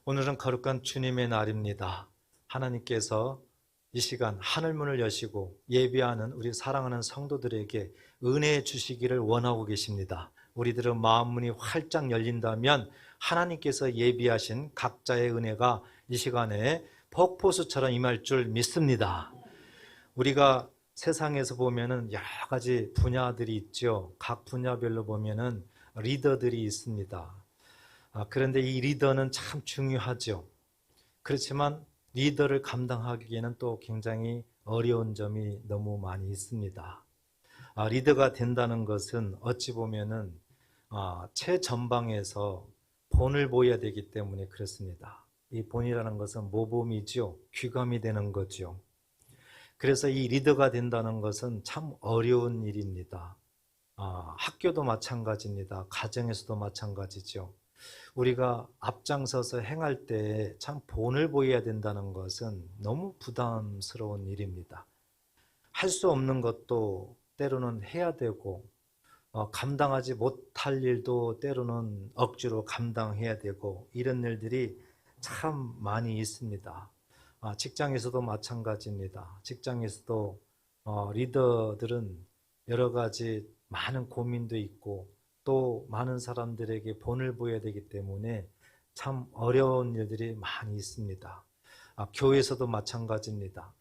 오늘은 거룩한 주님의 날입니다. 하나님께서 이 시간 하늘문을 여시고 예배하는 우리 사랑하는 성도들에게 은혜 주시기를 원하고 계십니다. 우리들은 마음문이 활짝 열린다면 하나님께서 예비하신 각자의 은혜가 이 시간에 폭포수처럼 임할 줄 믿습니다. 우리가 세상에서 보면은 여러 가지 분야들이 있죠. 각 분야별로 보면은 리더들이 있습니다. 그런데 이 리더는 참 중요하죠. 그렇지만 리더를 감당하기에는 또 굉장히 어려운 점이 너무 많이 있습니다. 리더가 된다는 것은 어찌 보면은 최전방에서 본을 보여야 되기 때문에 그렇습니다. 이 본이라는 것은 모범이죠. 귀감이 되는 거죠. 그래서 이 리더가 된다는 것은 참 어려운 일입니다. 학교도 마찬가지입니다. 가정에서도 마찬가지죠. 우리가 앞장서서 행할 때 참 본을 보여야 된다는 것은 너무 부담스러운 일입니다. 할 수 없는 것도 때로는 해야 되고 감당하지 못할 일도 때로는 억지로 감당해야 되고 이런 일들이 참 많이 있습니다. 직장에서도 마찬가지입니다. 직장에서도 리더들은 여러 가지 많은 고민도 있고 또 많은 사람들에게 본을 보여야 되기 때문에 참 어려운 일들이 많이 있습니다. 교회에서도 마찬가지입니다.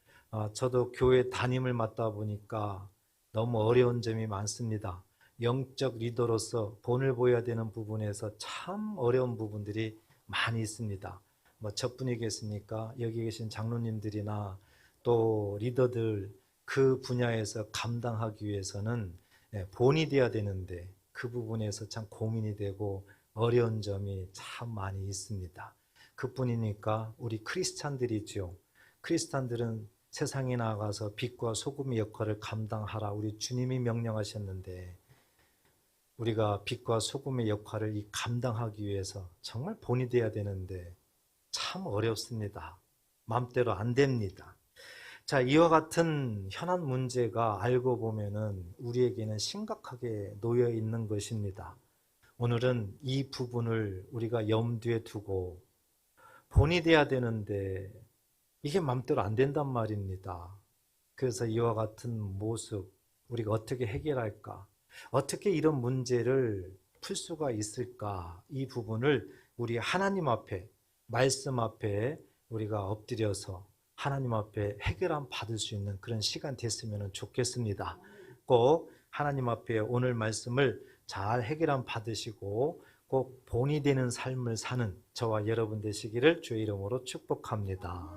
저도 교회 담임을 맡다 보니까 너무 어려운 점이 많습니다. 영적 리더로서 본을 보여야 되는 부분에서 참 어려운 부분들이 많이 있습니다. 저뿐이겠습니까? 여기 계신 장로님들이나 또 리더들 그 분야에서 감당하기 위해서는 본이 돼야 되는데 그 부분에서 참 고민이 되고 어려운 점이 참 많이 있습니다. 그뿐이니까 우리 크리스찬들이죠. 크리스찬들은 세상에 나가서 빛과 소금의 역할을 감당하라 우리 주님이 명령하셨는데 우리가 빛과 소금의 역할을 감당하기 위해서 정말 본이 돼야 되는데 참 어렵습니다. 마음대로 안 됩니다. 자, 이와 같은 현안 문제가 알고 보면은 우리에게는 심각하게 놓여 있는 것입니다. 오늘은 이 부분을 우리가 염두에 두고 본이 돼야 되는데 이게 마음대로 안 된단 말입니다. 그래서 이와 같은 모습 우리가 어떻게 해결할까? 어떻게 이런 문제를 풀 수가 있을까? 이 부분을 우리 하나님 앞에 말씀 앞에 우리가 엎드려서 하나님 앞에 해결함 받을 수 있는 그런 시간 됐으면 좋겠습니다. 꼭 하나님 앞에 오늘 말씀을 잘 해결함 받으시고 꼭 본이 되는 삶을 사는 저와 여러분 되시기를 주의 이름으로 축복합니다.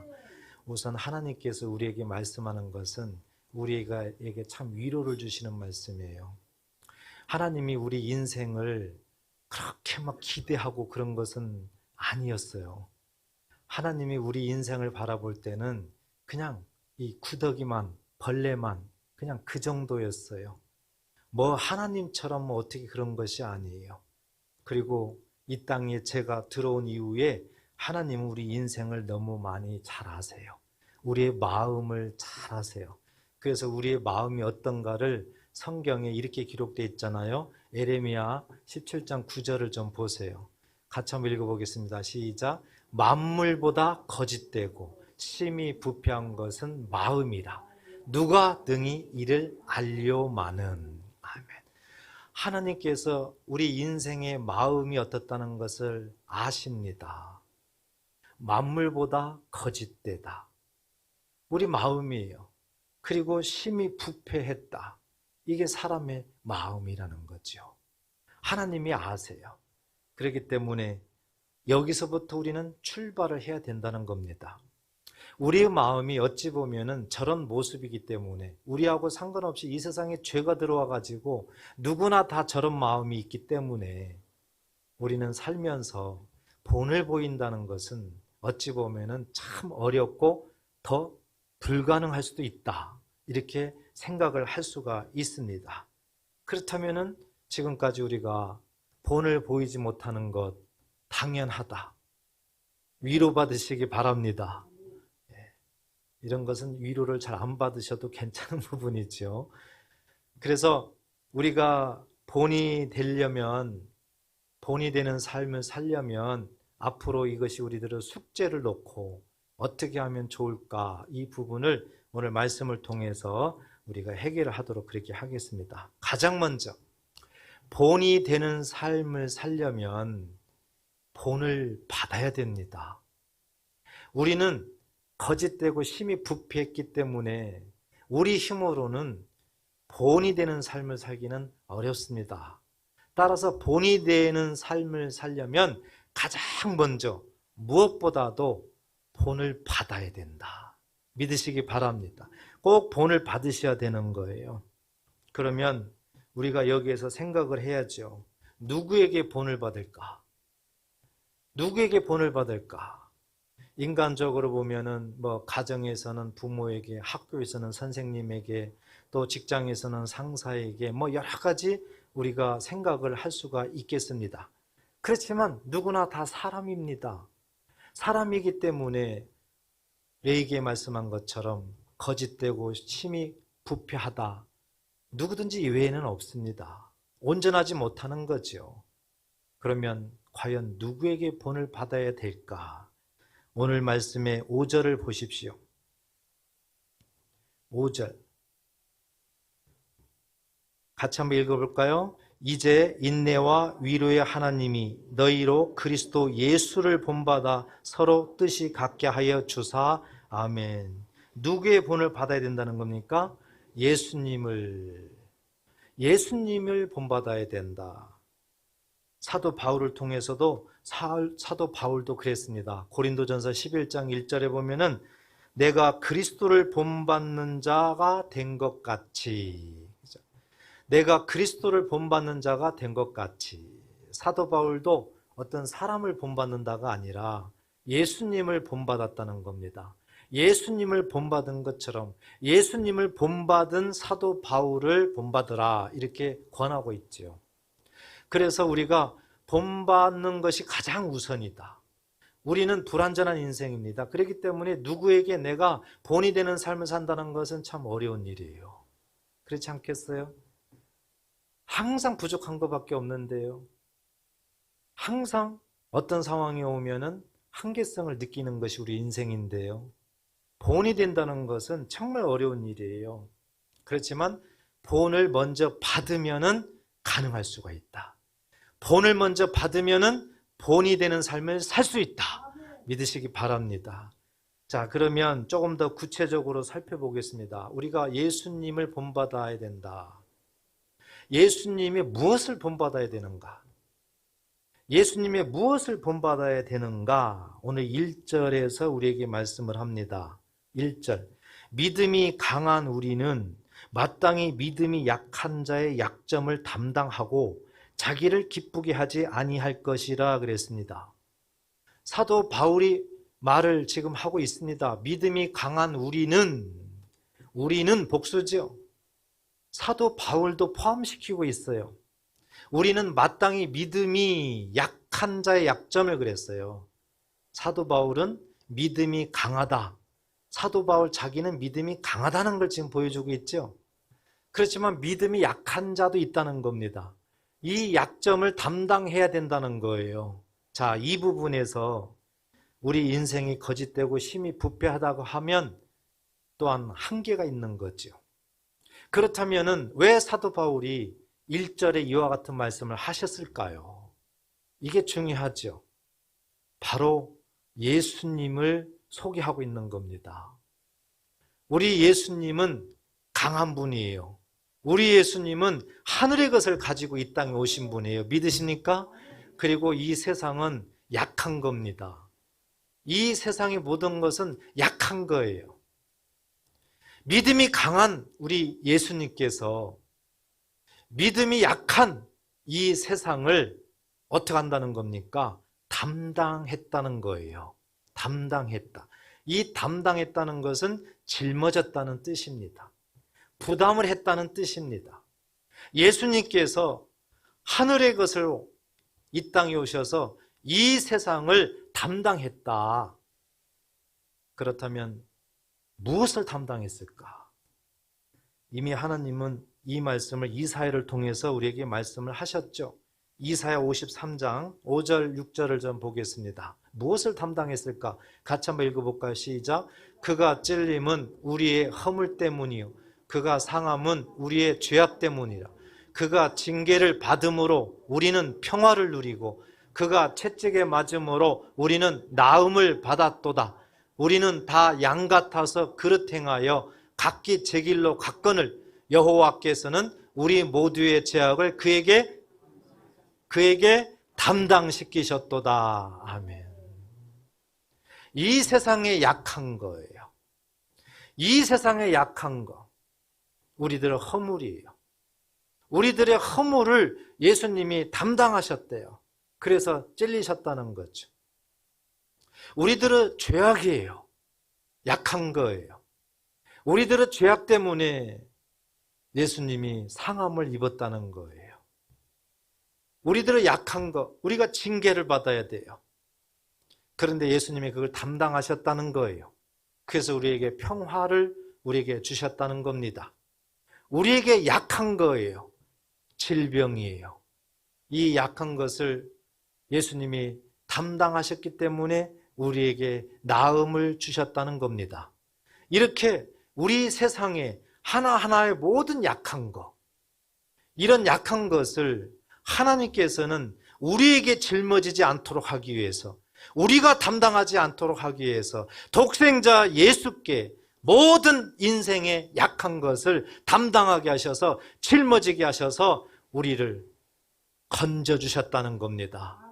우선 하나님께서 우리에게 말씀하는 것은 우리에게 참 위로를 주시는 말씀이에요. 하나님이 우리 인생을 그렇게 막 기대하고 그런 것은 아니었어요. 하나님이 우리 인생을 바라볼 때는 그냥 이 구더기만, 벌레만 그냥 그 정도였어요. 하나님처럼 어떻게 그런 것이 아니에요. 그리고 이 땅에 제가 들어온 이후에 하나님은 우리 인생을 너무 많이 잘 아세요. 우리의 마음을 잘 아세요. 그래서 우리의 마음이 어떤가를 성경에 이렇게 기록되어 있잖아요. 에레미야 17장 9절을 좀 보세요. 같이 한번 읽어보겠습니다. 시작. 만물보다 거짓되고 심히 부패한 것은 마음이라. 누가 능히 이를 알려마는. 아멘. 하나님께서 우리 인생의 마음이 어떻다는 것을 아십니다. 만물보다 거짓되다. 우리 마음이에요. 그리고 심히 부패했다. 이게 사람의 마음이라는 거죠. 하나님이 아세요. 그렇기 때문에 여기서부터 우리는 출발을 해야 된다는 겁니다. 우리의 마음이 어찌 보면은 저런 모습이기 때문에 우리하고 상관없이 이 세상에 죄가 들어와 가지고 누구나 다 저런 마음이 있기 때문에 우리는 살면서 본을 보인다는 것은 어찌 보면은 참 어렵고 더 불가능할 수도 있다. 이렇게 생각을 할 수가 있습니다. 그렇다면은 지금까지 우리가 본을 보이지 못하는 것 당연하다. 위로받으시기 바랍니다. 이런 것은 위로를 잘 안 받으셔도 괜찮은 부분이죠. 그래서 우리가 본이 되는 삶을 살려면 앞으로 이것이 우리들의 숙제를 놓고 어떻게 하면 좋을까, 이 부분을 오늘 말씀을 통해서 우리가 해결을 하도록 그렇게 하겠습니다. 가장 먼저 본이 되는 삶을 살려면 본을 받아야 됩니다. 우리는 거짓되고 심히 부패했기 때문에 우리 힘으로는 본이 되는 삶을 살기는 어렵습니다. 따라서 본이 되는 삶을 살려면 가장 먼저 무엇보다도 본을 받아야 된다. 믿으시기 바랍니다. 꼭 본을 받으셔야 되는 거예요. 그러면 우리가 여기에서 생각을 해야죠. 누구에게 본을 받을까? 누구에게 본을 받을까? 인간적으로 보면은 가정에서는 부모에게, 학교에서는 선생님에게, 또 직장에서는 상사에게 여러 가지 우리가 생각을 할 수가 있겠습니다. 그렇지만 누구나 다 사람입니다. 사람이기 때문에 레이기에 말씀한 것처럼 거짓되고 심히 부패하다, 누구든지 이외에는 없습니다. 온전하지 못하는 거죠. 그러면 과연 누구에게 본을 받아야 될까? 오늘 말씀의 5절을 보십시오. 5절 같이 한번 읽어볼까요? 이제 인내와 위로의 하나님이 너희로 그리스도 예수를 본받아 서로 뜻이 같게 하여 주사. 아멘. 누구의 본을 받아야 된다는 겁니까? 예수님을 본받아야 된다. 사도 바울을 통해서도 사도 바울도 그랬습니다. 고린도전서 11장 1절에 보면은 내가 그리스도를 본받는 자가 된 것 같이, 내가 그리스도를 본받는 자가 된 것 같이, 사도 바울도 어떤 사람을 본받는다가 아니라 예수님을 본받았다는 겁니다. 예수님을 본받은 것처럼 예수님을 본받은 사도 바울을 본받으라, 이렇게 권하고 있죠. 그래서 우리가 본받는 것이 가장 우선이다. 우리는 불완전한 인생입니다. 그렇기 때문에 누구에게 내가 본이 되는 삶을 산다는 것은 참 어려운 일이에요. 그렇지 않겠어요? 항상 부족한 것밖에 없는데요. 항상 어떤 상황이 오면은 한계성을 느끼는 것이 우리 인생인데요. 본이 된다는 것은 정말 어려운 일이에요. 그렇지만 본을 먼저 받으면은 가능할 수가 있다. 본을 먼저 받으면은 본이 되는 삶을 살 수 있다. 믿으시기 바랍니다. 자, 그러면 조금 더 구체적으로 살펴보겠습니다. 우리가 예수님을 본받아야 된다. 예수님이 무엇을 본받아야 되는가? 예수님의 무엇을 본받아야 되는가? 오늘 1절에서 우리에게 말씀을 합니다. 1절, 믿음이 강한 우리는 마땅히 믿음이 약한 자의 약점을 담당하고 자기를 기쁘게 하지 아니할 것이라 그랬습니다. 사도 바울이 말을 지금 하고 있습니다. 믿음이 강한 우리는 복수죠. 사도 바울도 포함시키고 있어요. 우리는 마땅히 믿음이 약한 자의 약점을 그랬어요. 사도 바울은 믿음이 강하다. 사도 바울 자기는 믿음이 강하다는 걸 지금 보여주고 있죠. 그렇지만 믿음이 약한 자도 있다는 겁니다. 이 약점을 담당해야 된다는 거예요. 자, 이 부분에서 우리 인생이 거짓되고 심히 부패하다고 하면 또한 한계가 있는 거죠. 그렇다면 왜 사도 바울이 1절에 이와 같은 말씀을 하셨을까요? 이게 중요하죠. 바로 예수님을 소개하고 있는 겁니다. 우리 예수님은 강한 분이에요. 우리 예수님은 하늘의 것을 가지고 이 땅에 오신 분이에요. 믿으십니까? 그리고 이 세상은 약한 겁니다. 이 세상의 모든 것은 약한 거예요. 믿음이 강한 우리 예수님께서 믿음이 약한 이 세상을 어떻게 한다는 겁니까? 담당했다는 거예요. 담당했다. 이 담당했다는 것은 짊어졌다는 뜻입니다. 부담을 했다는 뜻입니다. 예수님께서 하늘의 것을 이 땅에 오셔서 이 세상을 담당했다. 그렇다면 무엇을 담당했을까? 이미 하나님은 이 말씀을 이사야를 통해서 우리에게 말씀을 하셨죠. 이사야 53장 5절 6절을 좀 보겠습니다. 무엇을 담당했을까? 같이 한번 읽어볼까요? 시작. 그가 찔림은 우리의 허물 때문이요 그가 상함은 우리의 죄악 때문이라. 그가 징계를 받음으로 우리는 평화를 누리고 그가 채찍에 맞음으로 우리는 나음을 받았도다. 우리는 다 양 같아서 그릇 행하여 각기 제 길로 갔거늘 여호와께서는 우리 모두의 죄악을 그에게 담당시키셨도다. 아멘. 이 세상에 약한 거예요. 이 세상에 약한 거, 우리들의 허물이에요. 우리들의 허물을 예수님이 담당하셨대요. 그래서 찔리셨다는 거죠. 우리들은 죄악이에요. 약한 거예요. 우리들은 죄악 때문에 예수님이 상함을 입었다는 거예요. 우리들은 약한 거, 우리가 징계를 받아야 돼요. 그런데 예수님이 그걸 담당하셨다는 거예요. 그래서 우리에게 평화를 우리에게 주셨다는 겁니다. 우리에게 약한 거예요. 질병이에요. 이 약한 것을 예수님이 담당하셨기 때문에 우리에게 나음을 주셨다는 겁니다. 이렇게 우리 세상에 하나하나의 모든 약한 것, 이런 약한 것을 하나님께서는 우리에게 짊어지지 않도록 하기 위해서, 우리가 담당하지 않도록 하기 위해서 독생자 예수께 모든 인생의 약한 것을 담당하게 하셔서 짊어지게 하셔서 우리를 건져주셨다는 겁니다.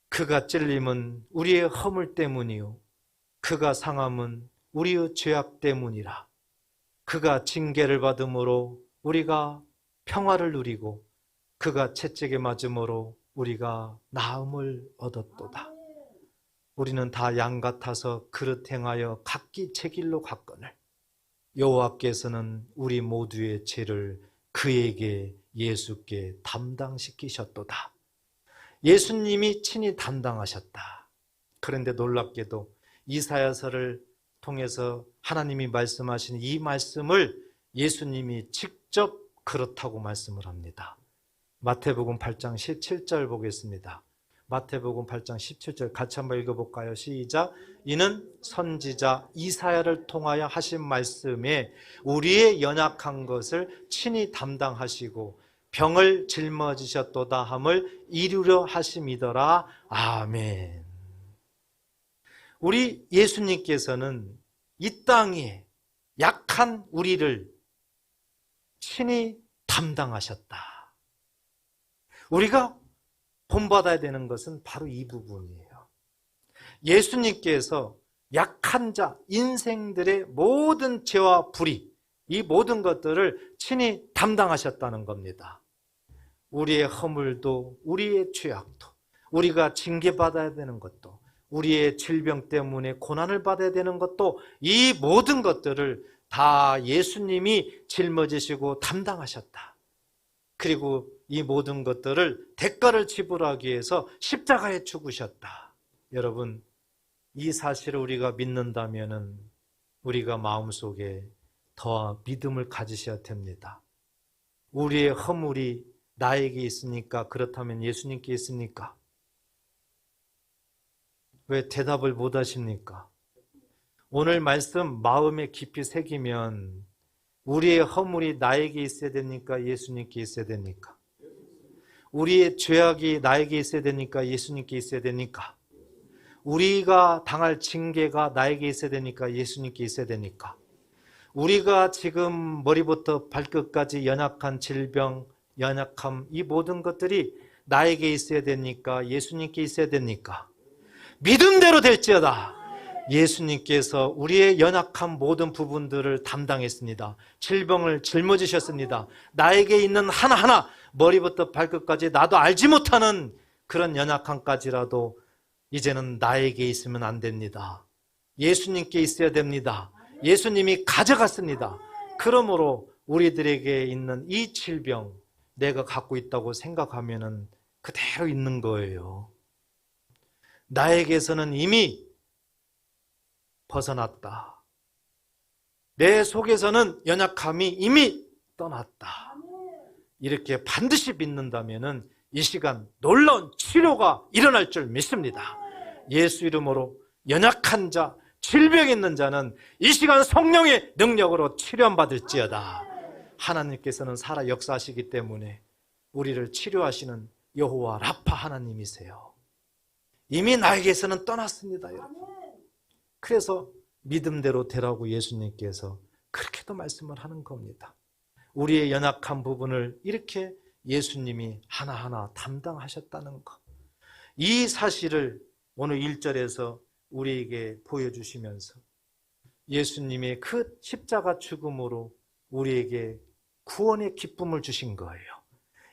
그가 찔림은 우리의 허물 때문이요 그가 상함은 우리의 죄악 때문이라. 그가 징계를 받음으로 우리가 평화를 누리고 그가 채찍에 맞음으로 우리가 나음을 얻었도다. 우리는 다 양 같아서 그릇 행하여 각기 제 길로 갔거늘 여호와께서는 우리 모두의 죄를 그에게 예수께 담당시키셨도다. 예수님이 친히 담당하셨다. 그런데 놀랍게도 이사야서를 통해서 하나님이 말씀하신 이 말씀을 예수님이 직접 그렇다고 말씀을 합니다. 마태복음 8장 17절 보겠습니다. 마태복음 8장 17절 같이 한번 읽어볼까요? 시작. 이는 선지자 이사야를 통하여 하신 말씀에 우리의 연약한 것을 친히 담당하시고 병을 짊어지셨도다 함을 이루려 하심이더라. 아멘. 우리 예수님께서는 이 땅에 약한 우리를 친히 담당하셨다. 우리가 본받아야 되는 것은 바로 이 부분이에요. 예수님께서 약한 자, 인생들의 모든 죄와 불의, 이 모든 것들을 친히 담당하셨다는 겁니다. 우리의 허물도, 우리의 죄악도, 우리가 징계받아야 되는 것도, 우리의 질병 때문에 고난을 받아야 되는 것도, 이 모든 것들을 다 예수님이 짊어지시고 담당하셨다. 그리고 이 모든 것들을 대가를 지불하기 위해서 십자가에 죽으셨다. 여러분, 이 사실을 우리가 믿는다면 우리가 마음속에 더 믿음을 가지셔야 됩니다. 우리의 허물이 나에게 있으니까, 그렇다면 예수님께 있습니까? 왜 대답을 못 하십니까? 오늘 말씀 마음에 깊이 새기면 우리의 허물이 나에게 있어야 됩니까? 예수님께 있어야 됩니까? 우리의 죄악이 나에게 있어야 됩니까? 예수님께 있어야 됩니까? 우리가 당할 징계가 나에게 있어야 되니까 예수님께 있어야 됩니까? 우리가 지금 머리부터 발끝까지 연약한 질병, 연약함, 이 모든 것들이 나에게 있어야 됩니까? 예수님께 있어야 됩니까? 믿음대로 될지어다. 예수님께서 우리의 연약한 모든 부분들을 담당했습니다. 질병을 짊어지셨습니다. 나에게 있는 하나하나, 머리부터 발끝까지 나도 알지 못하는 그런 연약함까지라도 이제는 나에게 있으면 안 됩니다. 예수님께 있어야 됩니다. 예수님이 가져갔습니다. 그러므로 우리들에게 있는 이 질병, 내가 갖고 있다고 생각하면 그대로 있는 거예요. 나에게서는 이미 벗어났다. 내 속에서는 연약함이 이미 떠났다. 이렇게 반드시 믿는다면은 이 시간 놀라운 치료가 일어날 줄 믿습니다. 예수 이름으로 연약한 자, 질병 있는 자는 이 시간 성령의 능력으로 치료받을지어다. 하나님께서는 살아 역사하시기 때문에 우리를 치료하시는 여호와 라파 하나님이세요. 이미 나에게서는 떠났습니다, 여러분. 그래서 믿음대로 되라고 예수님께서 그렇게도 말씀을 하는 겁니다. 우리의 연약한 부분을 이렇게 예수님이 하나하나 담당하셨다는 것. 이 사실을 오늘 1절에서 우리에게 보여주시면서 예수님의 그 십자가 죽음으로 우리에게 구원의 기쁨을 주신 거예요.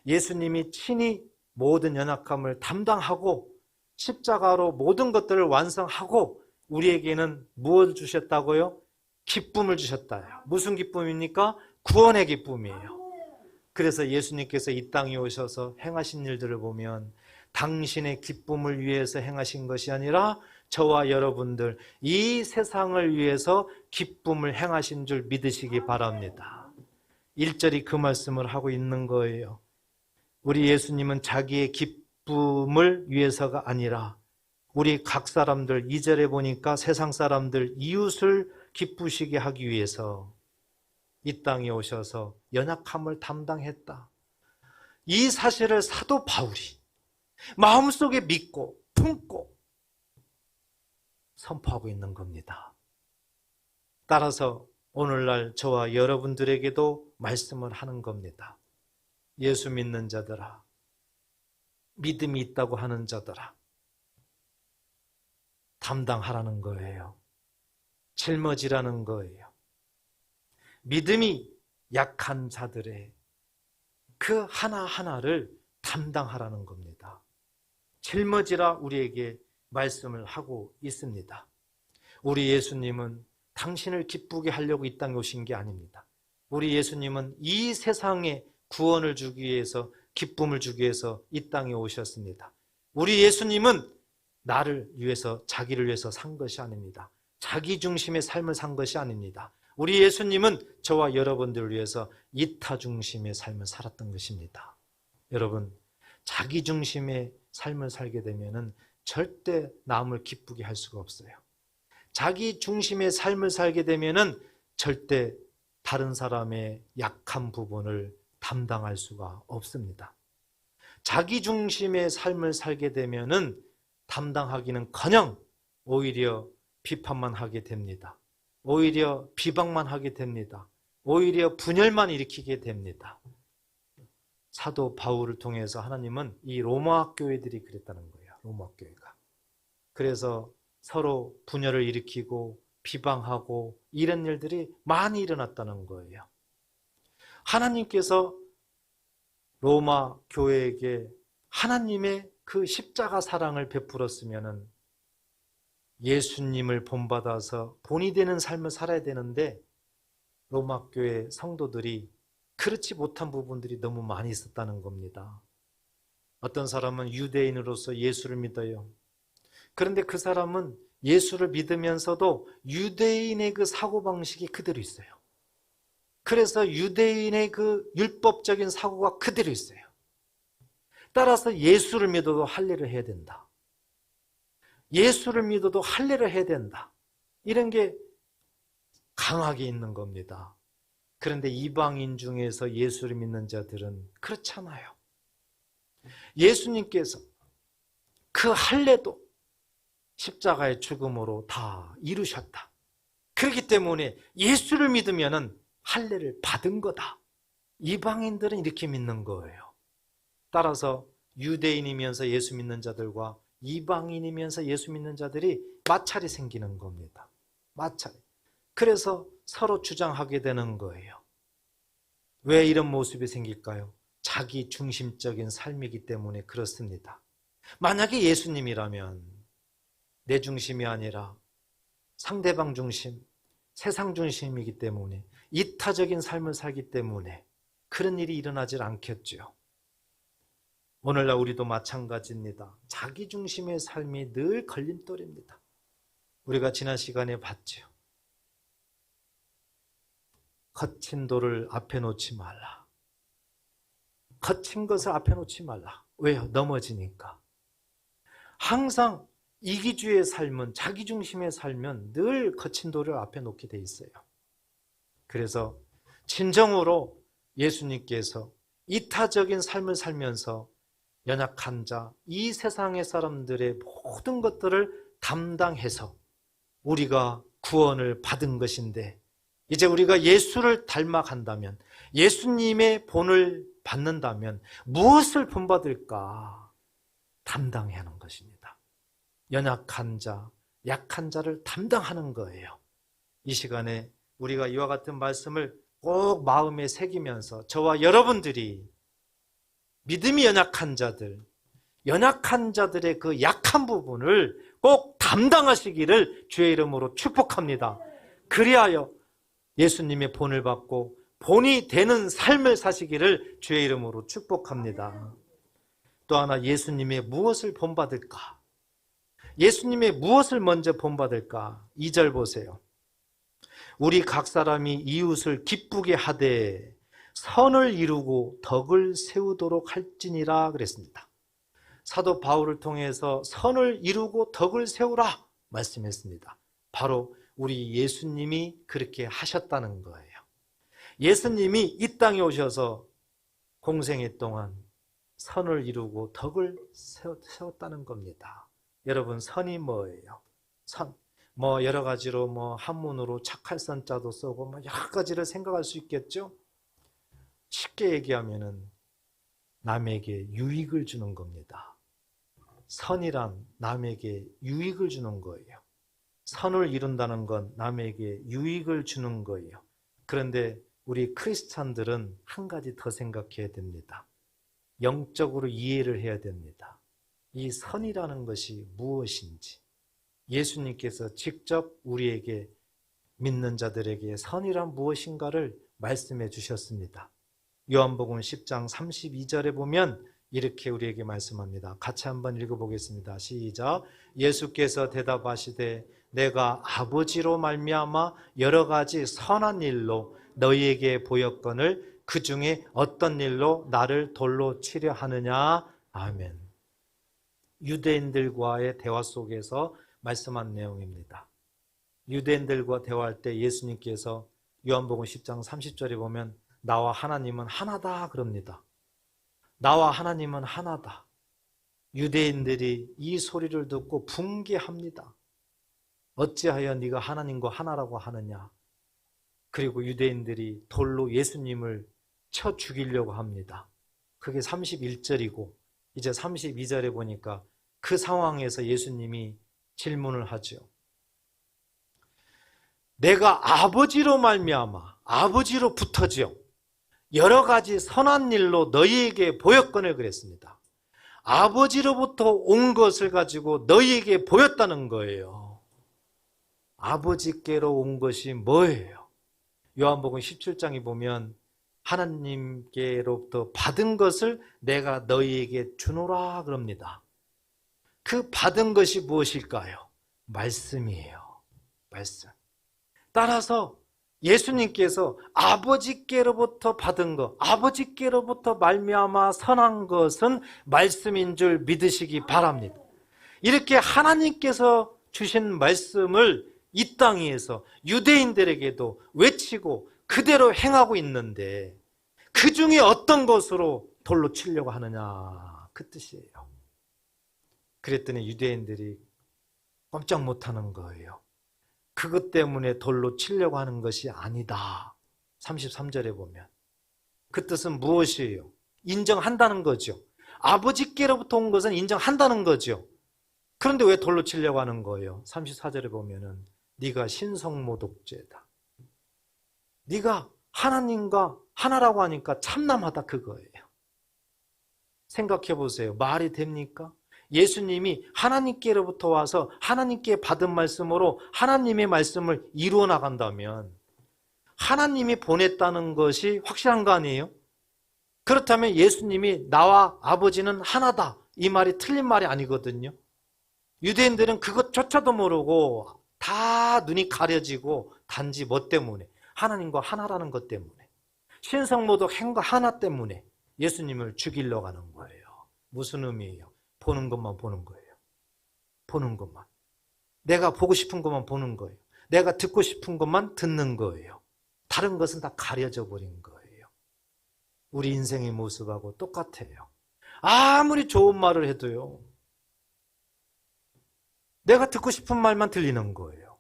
예수님이 친히 모든 연약함을 담당하고 십자가로 모든 것들을 완성하고 우리에게는 무엇을 주셨다고요? 기쁨을 주셨다요. 무슨 기쁨입니까? 구원의 기쁨이에요. 그래서 예수님께서 이 땅에 오셔서 행하신 일들을 보면 당신의 기쁨을 위해서 행하신 것이 아니라 저와 여러분들 이 세상을 위해서 기쁨을 행하신 줄 믿으시기 바랍니다. 1절이 그 말씀을 하고 있는 거예요. 우리 예수님은 자기의 기쁨을 위해서가 아니라 우리 각 사람들, 2절에 보니까 세상 사람들 이웃을 기쁘시게 하기 위해서 이 땅에 오셔서 연약함을 담당했다. 이 사실을 사도 바울이 마음속에 믿고 품고 선포하고 있는 겁니다. 따라서 오늘날 저와 여러분들에게도 말씀을 하는 겁니다. 예수 믿는 자들아, 믿음이 있다고 하는 자들아, 담당하라는 거예요. 짊어지라는 거예요. 믿음이 약한 자들의 그 하나하나를 담당하라는 겁니다. 짊어지라 우리에게 말씀을 하고 있습니다. 우리 예수님은 당신을 기쁘게 하려고 이 땅에 오신 게 아닙니다. 우리 예수님은 이 세상에 구원을 주기 위해서, 기쁨을 주기 위해서 이 땅에 오셨습니다. 우리 예수님은 나를 위해서, 자기를 위해서 산 것이 아닙니다. 자기 중심의 삶을 산 것이 아닙니다. 우리 예수님은 저와 여러분들을 위해서 이타 중심의 삶을 살았던 것입니다. 여러분, 자기 중심의 삶을 살게 되면은 절대 남을 기쁘게 할 수가 없어요. 자기 중심의 삶을 살게 되면은 절대 다른 사람의 약한 부분을 담당할 수가 없습니다. 자기 중심의 삶을 살게 되면은 담당하기는커녕 오히려 비판만 하게 됩니다. 오히려 비방만 하게 됩니다. 오히려 분열만 일으키게 됩니다. 사도 바울을 통해서 하나님은 이 로마 교회들이 그랬다는 거예요. 로마 교회가. 그래서 서로 분열을 일으키고 비방하고 이런 일들이 많이 일어났다는 거예요. 하나님께서 로마 교회에게 하나님의 그 십자가 사랑을 베풀었으면은 예수님을 본받아서 본이 되는 삶을 살아야 되는데 로마 교회 성도들이 그렇지 못한 부분들이 너무 많이 있었다는 겁니다. 어떤 사람은 유대인으로서 예수를 믿어요. 그런데 그 사람은 예수를 믿으면서도 유대인의 그 사고방식이 그대로 있어요. 그래서 유대인의 그 율법적인 사고가 그대로 있어요. 따라서 예수를 믿어도 할례를 해야 된다. 예수를 믿어도 할례를 해야 된다. 이런 게 강하게 있는 겁니다. 그런데 이방인 중에서 예수를 믿는 자들은 그렇잖아요. 예수님께서 그 할례도 십자가의 죽음으로 다 이루셨다. 그렇기 때문에 예수를 믿으면은 할례를 받은 거다. 이방인들은 이렇게 믿는 거예요. 따라서 유대인이면서 예수 믿는 자들과 이방인이면서 예수 믿는 자들이 마찰이 생기는 겁니다. 마찰. 그래서 서로 주장하게 되는 거예요. 왜 이런 모습이 생길까요? 자기 중심적인 삶이기 때문에 그렇습니다. 만약에 예수님이라면 내 중심이 아니라 상대방 중심, 세상 중심이기 때문에 이타적인 삶을 살기 때문에 그런 일이 일어나질 않겠죠. 오늘날 우리도 마찬가지입니다. 자기 중심의 삶이 늘 걸림돌입니다. 우리가 지난 시간에 봤죠. 거친 돌을 앞에 놓지 말라. 거친 것을 앞에 놓지 말라. 왜요? 넘어지니까. 항상 이기주의 삶은, 자기중심의 삶은 늘 거친 돌을 앞에 놓게 돼 있어요. 그래서 진정으로 예수님께서 이타적인 삶을 살면서 연약한 자, 이 세상의 사람들의 모든 것들을 담당해서 우리가 구원을 받은 것인데, 이제 우리가 예수를 닮아간다면, 예수님의 본을 받는다면 무엇을 본받을까? 담당해야 하는 것입니다. 연약한 자, 약한 자를 담당하는 거예요. 이 시간에 우리가 이와 같은 말씀을 꼭 마음에 새기면서 저와 여러분들이 믿음이 연약한 자들의 그 약한 부분을 꼭 담당하시기를 주의 이름으로 축복합니다. 그리하여 예수님의 본을 받고 본이 되는 삶을 사시기를 주의 이름으로 축복합니다. 또 하나, 예수님의 무엇을 본받을까? 예수님의 무엇을 먼저 본받을까? 2절 보세요. 우리 각 사람이 이웃을 기쁘게 하되 선을 이루고 덕을 세우도록 할지니라 그랬습니다. 사도 바울을 통해서 선을 이루고 덕을 세우라 말씀했습니다. 바로 우리 예수님이 그렇게 하셨다는 거예요. 예수님이 이 땅에 오셔서 공생애 동안 선을 이루고 덕을 세웠다는 겁니다. 여러분, 선이 뭐예요? 선. 여러 가지로 한문으로 착할 선자도 쓰고 여러 가지를 생각할 수 있겠죠? 쉽게 얘기하면은 남에게 유익을 주는 겁니다. 선이란 남에게 유익을 주는 거예요. 선을 이룬다는 건 남에게 유익을 주는 거예요. 그런데 우리 크리스찬들은 한 가지 더 생각해야 됩니다. 영적으로 이해를 해야 됩니다. 이 선이라는 것이 무엇인지 예수님께서 직접 우리에게, 믿는 자들에게 선이란 무엇인가를 말씀해 주셨습니다. 요한복음 10장 32절에 보면 이렇게 우리에게 말씀합니다. 같이 한번 읽어보겠습니다. 시작. 예수께서 대답하시되 내가 아버지로 말미암아 여러 가지 선한 일로 너희에게 보였거늘 그 중에 어떤 일로 나를 돌로 치려 하느냐. 아멘. 유대인들과의 대화 속에서 말씀한 내용입니다. 유대인들과 대화할 때 예수님께서 요한복음 10장 30절에 보면 나와 하나님은 하나다 그럽니다. 나와 하나님은 하나다. 유대인들이 이 소리를 듣고 분개합니다. 어찌하여 네가 하나님과 하나라고 하느냐. 그리고 유대인들이 돌로 예수님을 쳐 죽이려고 합니다. 그게 31절이고 이제 32절에 보니까 그 상황에서 예수님이 질문을 하죠. 내가 아버지로 말미암아, 아버지로부터지요, 여러 가지 선한 일로 너희에게 보였거늘 그랬습니다. 아버지로부터 온 것을 가지고 너희에게 보였다는 거예요. 아버지께로 온 것이 뭐예요? 요한복음 17장에 보면 하나님께로부터 받은 것을 내가 너희에게 주노라 그럽니다. 그 받은 것이 무엇일까요? 말씀이에요. 말씀. 따라서 예수님께서 아버지께로부터 받은 것, 아버지께로부터 말미암아 선한 것은 말씀인 줄 믿으시기 바랍니다. 이렇게 하나님께서 주신 말씀을 이 땅에서 유대인들에게도 외치고 그대로 행하고 있는데 그 중에 어떤 것으로 돌로 치려고 하느냐, 그 뜻이에요. 그랬더니 유대인들이 꼼짝 못하는 거예요. 그것 때문에 돌로 치려고 하는 것이 아니다. 33절에 보면 그 뜻은 무엇이에요? 인정한다는 거죠. 아버지께로부터 온 것은 인정한다는 거죠. 그런데 왜 돌로 치려고 하는 거예요? 34절에 보면은 네가 신성모독죄다. 네가 하나님과 하나라고 하니까 참남하다 그거예요. 생각해 보세요. 말이 됩니까? 예수님이 하나님께로부터 와서 하나님께 받은 말씀으로 하나님의 말씀을 이루어 나간다면 하나님이 보냈다는 것이 확실한 거 아니에요? 그렇다면 예수님이 나와 아버지는 하나다, 이 말이 틀린 말이 아니거든요. 유대인들은 그것조차도 모르고 다 눈이 가려지고 단지 뭐 때문에? 하나님과 하나라는 것 때문에, 신성모독 행과 하나 때문에 예수님을 죽이려 가는 거예요. 무슨 의미예요? 보는 것만 보는 거예요. 보는 것만. 내가 보고 싶은 것만 보는 거예요. 내가 듣고 싶은 것만 듣는 거예요. 다른 것은 다 가려져 버린 거예요. 우리 인생의 모습하고 똑같아요. 아무리 좋은 말을 해도요, 내가 듣고 싶은 말만 들리는 거예요.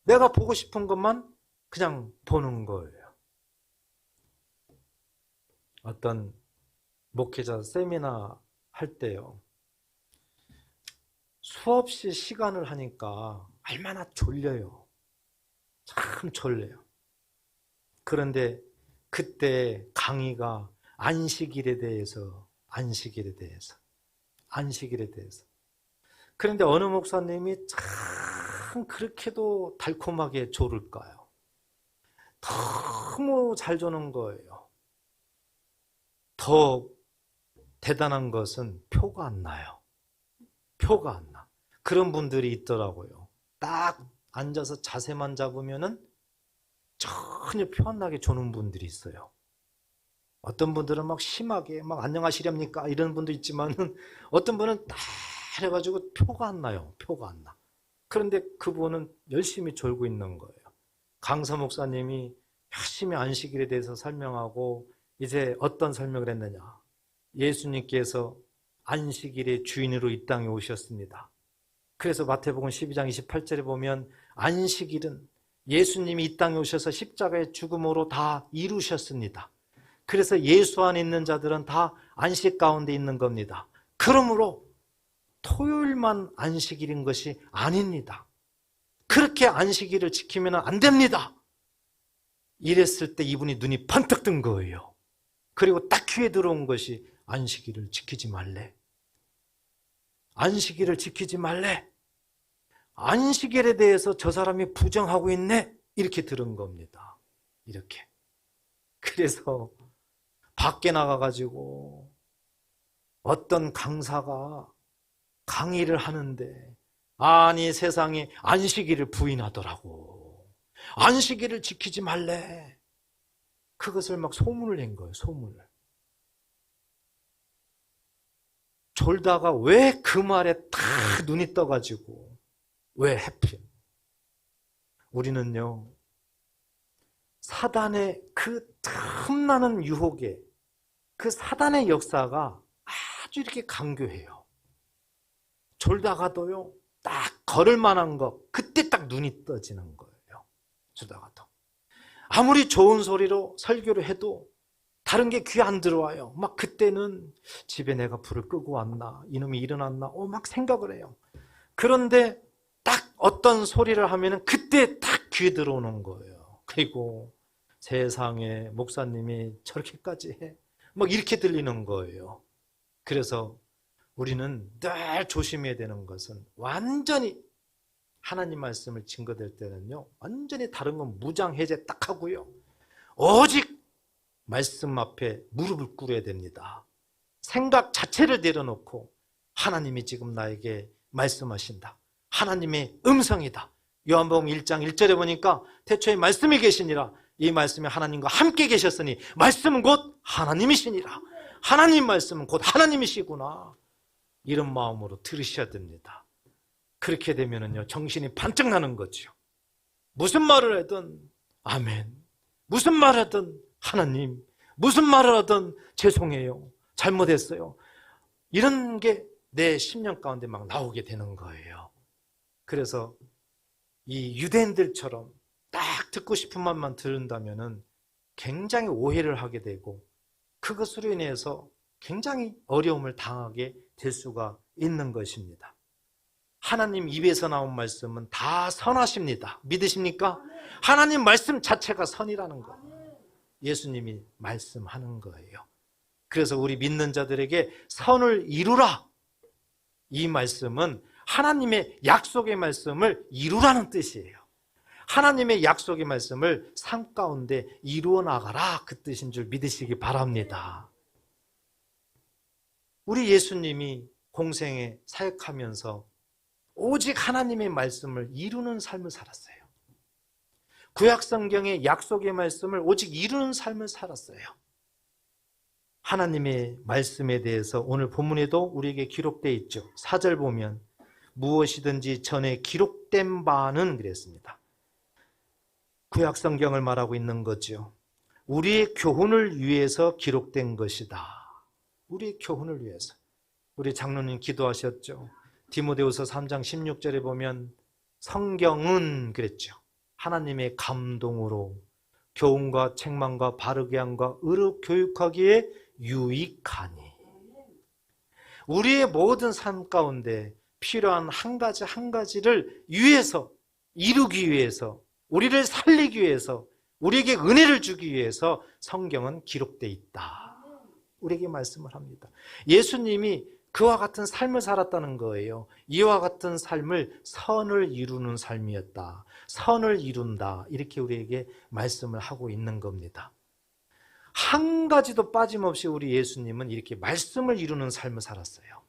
내가 보고 싶은 것만 그냥 보는 거예요. 어떤 목회자 세미나 할 때요, 수없이 시간을 하니까 얼마나 졸려요. 참 졸려요. 그런데 그때 강의가 안식일에 대해서. 그런데 어느 목사님이 참 그렇게도 달콤하게 졸을까요? 너무 잘 조는 거예요. 더 대단한 것은 표가 안 나요. 표가 안 나. 그런 분들이 있더라고요. 딱 앉아서 자세만 잡으면은 전혀 표 안 나게 조는 분들이 있어요. 어떤 분들은 막 심하게 막 안녕하시렵니까 이런 분도 있지만은 어떤 분은 딱 해가지고 표가 안 나요. 표가 안 나. 그런데 그분은 열심히 졸고 있는 거예요. 강서 목사님이 열심히 안식일에 대해서 설명하고 이제 어떤 설명을 했느냐. 예수님께서 안식일의 주인으로 이 땅에 오셨습니다. 그래서 마태복음 12장 28절에 보면 안식일은 예수님이 이 땅에 오셔서 십자가의 죽음으로 다 이루셨습니다. 그래서 예수 안에 있는 자들은 다 안식 가운데 있는 겁니다. 그러므로 토요일만 안식일인 것이 아닙니다. 그렇게 안식일을 지키면 안 됩니다. 이랬을 때 이분이 눈이 번뜩 뜬 거예요. 그리고 딱 귀에 들어온 것이 안식일을 지키지 말래. 안식일을 지키지 말래. 안식일에 대해서 저 사람이 부정하고 있네. 이렇게 들은 겁니다. 이렇게. 그래서 밖에 나가가지고 어떤 강사가 강의를 하는데 아니 세상에 안식일을 부인하더라고. 안식일을 지키지 말래. 그것을 막 소문을 낸 거예요. 소문을. 졸다가 왜 그 말에 딱 눈이 떠가지고 왜 해필? 우리는요, 사단의 그 틈나는 유혹에 그 사단의 역사가 아주 이렇게 강교해요. 졸다가도요, 딱 걸을 만한 거, 그때 딱 눈이 떠지는 거예요. 졸다가도. 아무리 좋은 소리로 설교를 해도 다른 게 귀에 안 들어와요. 막 그때는 집에 내가 불을 끄고 왔나, 이놈이 일어났나, 막 생각을 해요. 그런데 딱 어떤 소리를 하면은 그때 딱 귀에 들어오는 거예요. 그리고 세상에 목사님이 저렇게까지 해? 막 이렇게 들리는 거예요. 그래서 우리는 늘 조심해야 되는 것은 완전히 하나님 말씀을 증거될 때는요, 완전히 다른 건 무장해제 딱 하고요. 오직 말씀 앞에 무릎을 꿇어야 됩니다. 생각 자체를 내려놓고 하나님이 지금 나에게 말씀하신다. 하나님의 음성이다. 요한복음 1장 1절에 보니까 태초에 말씀이 계시니라. 이 말씀이 하나님과 함께 계셨으니 말씀은 곧 하나님이시니라. 하나님 말씀은 곧 하나님이시구나. 이런 마음으로 들으셔야 됩니다. 그렇게 되면은요, 정신이 반짝 나는 거죠. 무슨 말을 하든 아멘, 무슨 말을 하든 하나님, 무슨 말을 하든 죄송해요, 잘못했어요, 이런 게 내 심령 가운데 막 나오게 되는 거예요. 그래서 이 유대인들처럼 딱 듣고 싶은 말만 들은다면은 굉장히 오해를 하게 되고 그것으로 인해서 굉장히 어려움을 당하게 될 수가 있는 것입니다. 하나님 입에서 나온 말씀은 다 선하십니다. 믿으십니까? 하나님 말씀 자체가 선이라는 거, 예수님이 말씀하는 거예요. 그래서 우리 믿는 자들에게 선을 이루라, 이 말씀은 하나님의 약속의 말씀을 이루라는 뜻이에요. 하나님의 약속의 말씀을 삶 가운데 이루어 나가라, 그 뜻인 줄 믿으시기 바랍니다. 우리 예수님이 공생에 사역하면서 오직 하나님의 말씀을 이루는 삶을 살았어요. 구약 성경의 약속의 말씀을 오직 이루는 삶을 살았어요. 하나님의 말씀에 대해서 오늘 본문에도 우리에게 기록되어 있죠. 4절 보면 무엇이든지 전에 기록된 바는 그랬습니다. 구약 성경을 말하고 있는 거죠. 우리의 교훈을 위해서 기록된 것이다. 우리의 교훈을 위해서. 우리 장로님 기도하셨죠. 디모데후서 3장 16절에 보면 성경은 그랬죠. 하나님의 감동으로 교훈과 책망과 바르게 함과 의로 교육하기에 유익하니. 우리의 모든 삶 가운데 필요한 한 가지 한 가지를 위해서, 이루기 위해서, 우리를 살리기 위해서, 우리에게 은혜를 주기 위해서 성경은 기록되어 있다. 우리에게 말씀을 합니다. 예수님이 그와 같은 삶을 살았다는 거예요. 이와 같은 삶을 선을 이루는 삶이었다. 선을 이룬다. 이렇게 우리에게 말씀을 하고 있는 겁니다. 한 가지도 빠짐없이 우리 예수님은 이렇게 말씀을 이루는 삶을 살았어요.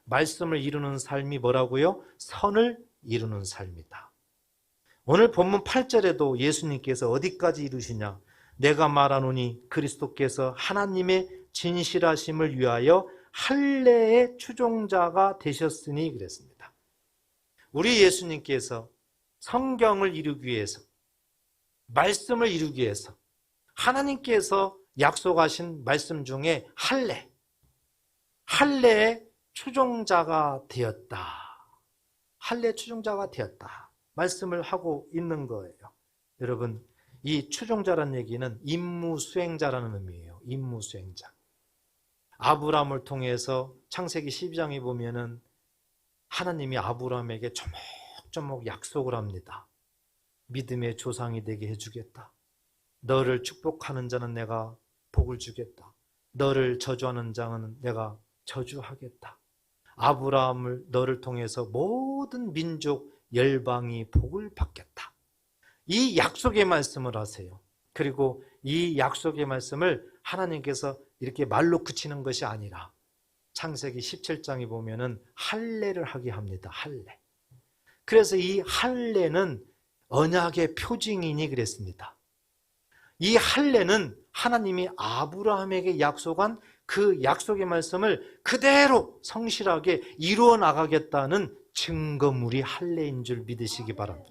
말씀을 이루는 삶이 뭐라고요? 선을 이루는 삶이다. 오늘 본문 8절에도 예수님께서 어디까지 이루시냐? 내가 말하노니 그리스도께서 하나님의 진실하심을 위하여 할례의 추종자가 되셨으니 그랬습니다. 우리 예수님께서 성경을 이루기 위해서, 말씀을 이루기 위해서 하나님께서 약속하신 말씀 중에 할례의 추종자가 되었다. 할례의 추종자가 되었다. 말씀을 하고 있는 거예요. 여러분, 이 추종자라는 얘기는 임무 수행자라는 의미예요. 임무 수행자. 아브라함을 통해서 창세기 12장에 보면은 하나님이 아브라함에게 조목조목 약속을 합니다. 믿음의 조상이 되게 해주겠다. 너를 축복하는 자는 내가 복을 주겠다. 너를 저주하는 자는 내가 저주하겠다. 아브라함을 너를 통해서 모든 민족 열방이 복을 받겠다. 이 약속의 말씀을 하세요. 그리고 이 약속의 말씀을 하나님께서 이렇게 말로 그치는 것이 아니라 창세기 17장에 보면은 할례를 하게 합니다. 할례. 그래서 이 할례는 언약의 표징이니 그랬습니다. 이 할례는 하나님이 아브라함에게 약속한 그 약속의 말씀을 그대로 성실하게 이루어 나가겠다는 증거물이 할례인 줄 믿으시기 바랍니다.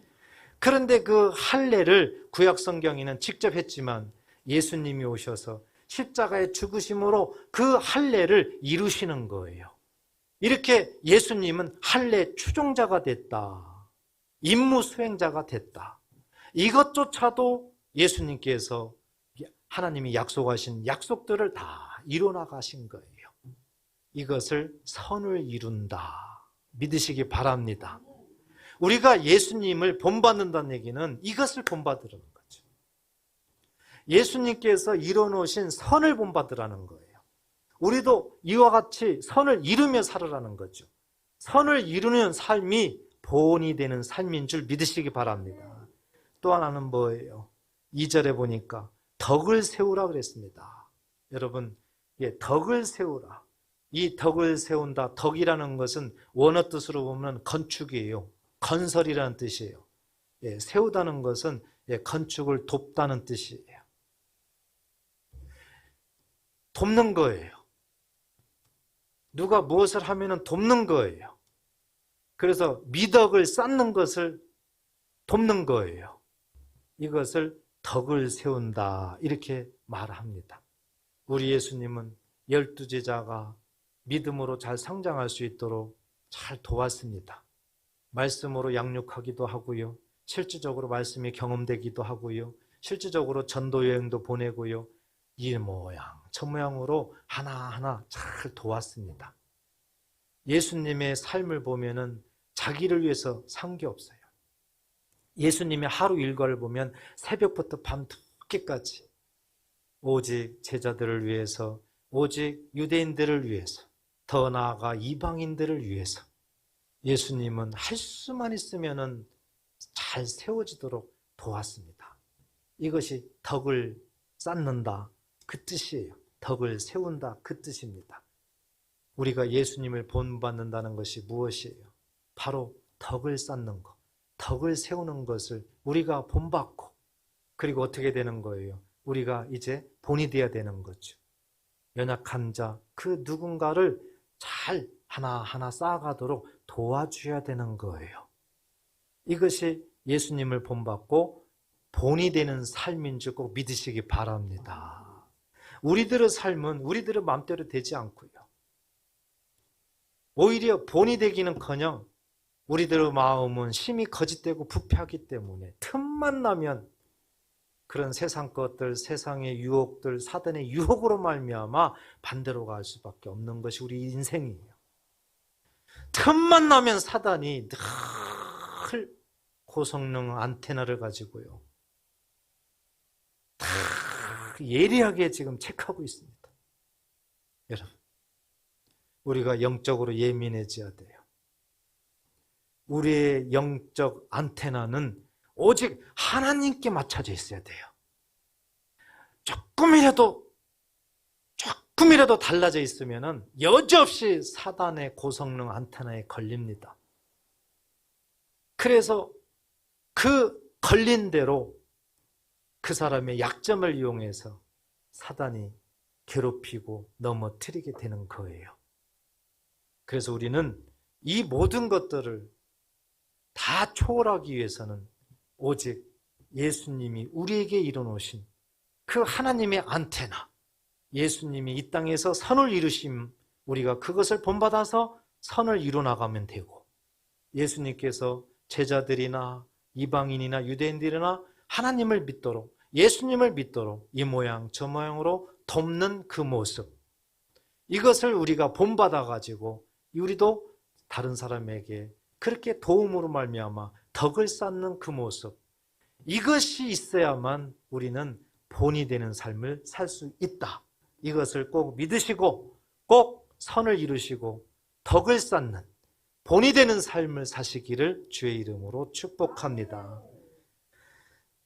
그런데 그 할례를 구약 성경에는 직접 했지만 예수님이 오셔서 십자가의 죽으심으로 그 할례를 이루시는 거예요. 이렇게 예수님은 할례 추종자가 됐다. 임무 수행자가 됐다. 이것조차도 예수님께서 하나님이 약속하신 약속들을 다 이뤄나가신 거예요. 이것을 선을 이룬다. 믿으시기 바랍니다. 우리가 예수님을 본받는다는 얘기는 이것을 본받으라는 거죠. 예수님께서 이뤄놓으신 선을 본받으라는 거예요. 우리도 이와 같이 선을 이루며 살으라는 거죠. 선을 이루는 삶이 본이 되는 삶인 줄 믿으시기 바랍니다. 또 하나는 뭐예요? 2절에 보니까 덕을 세우라 그랬습니다. 여러분, 덕을 세우라. 이 덕을 세운다. 덕이라는 것은 원어 뜻으로 보면 건축이에요. 건설이라는 뜻이에요. 세우다는 것은 건축을 돕다는 뜻이에요. 돕는 거예요. 누가 무엇을 하면 돕는 거예요. 그래서 미덕을 쌓는 것을 돕는 거예요. 이것을 덕을 세운다 이렇게 말합니다. 우리 예수님은 12제자가 믿음으로 잘 성장할 수 있도록 잘 도왔습니다. 말씀으로 양육하기도 하고요. 실질적으로 말씀이 경험되기도 하고요. 실질적으로 전도 여행도 보내고요. 이 모양 저 모양으로 하나하나 잘 도왔습니다. 예수님의 삶을 보면은 자기를 위해서 산 게 없어요. 예수님의 하루 일과를 보면 새벽부터 밤늦게까지 오직 제자들을 위해서, 오직 유대인들을 위해서, 더 나아가 이방인들을 위해서 예수님은 할 수만 있으면은 잘 세워지도록 도왔습니다. 이것이 덕을 쌓는다 그 뜻이에요. 덕을 세운다 그 뜻입니다. 우리가 예수님을 본받는다는 것이 무엇이에요? 바로 덕을 쌓는 것, 덕을 세우는 것을 우리가 본받고, 그리고 어떻게 되는 거예요? 우리가 이제 본이 되어야 되는 거죠. 연약한 자, 그 누군가를 잘 하나하나 쌓아가도록 도와줘야 되는 거예요. 이것이 예수님을 본받고 본이 되는 삶인 줄 꼭 믿으시기 바랍니다. 우리들의 삶은 우리들의 마음대로 되지 않고요. 오히려 본이 되기는커녕 우리들의 마음은 심히 거짓되고 부패하기 때문에 틈만 나면 그런 세상 것들, 세상의 유혹들, 사단의 유혹으로 말미암아 반대로 갈 수밖에 없는 것이 우리 인생이에요. 틈만 나면 사단이 늘 고성능 안테나를 가지고요. 다 예리하게 지금 체크하고 있습니다. 여러분, 우리가 영적으로 예민해져야 돼요. 우리의 영적 안테나는 오직 하나님께 맞춰져 있어야 돼요. 조금이라도 달라져 있으면 여지없이 사단의 고성능 안테나에 걸립니다. 그래서 그 걸린 대로 그 사람의 약점을 이용해서 사단이 괴롭히고 넘어뜨리게 되는 거예요. 그래서 우리는 이 모든 것들을 다 초월하기 위해서는 오직 예수님이 우리에게 이뤄놓으신 그 하나님의 안테나, 예수님이 이 땅에서 선을 이루심, 우리가 그것을 본받아서 선을 이루어나가면 되고, 예수님께서 제자들이나 이방인이나 유대인들이나 하나님을 믿도록, 예수님을 믿도록 이 모양 저 모양으로 돕는 그 모습, 이것을 우리가 본받아가지고 우리도 다른 사람에게 그렇게 도움으로 말미암아 덕을 쌓는 그 모습, 이것이 있어야만 우리는 본이 되는 삶을 살 수 있다. 이것을 꼭 믿으시고 꼭 선을 이루시고 덕을 쌓는 본이 되는 삶을 사시기를 주의 이름으로 축복합니다.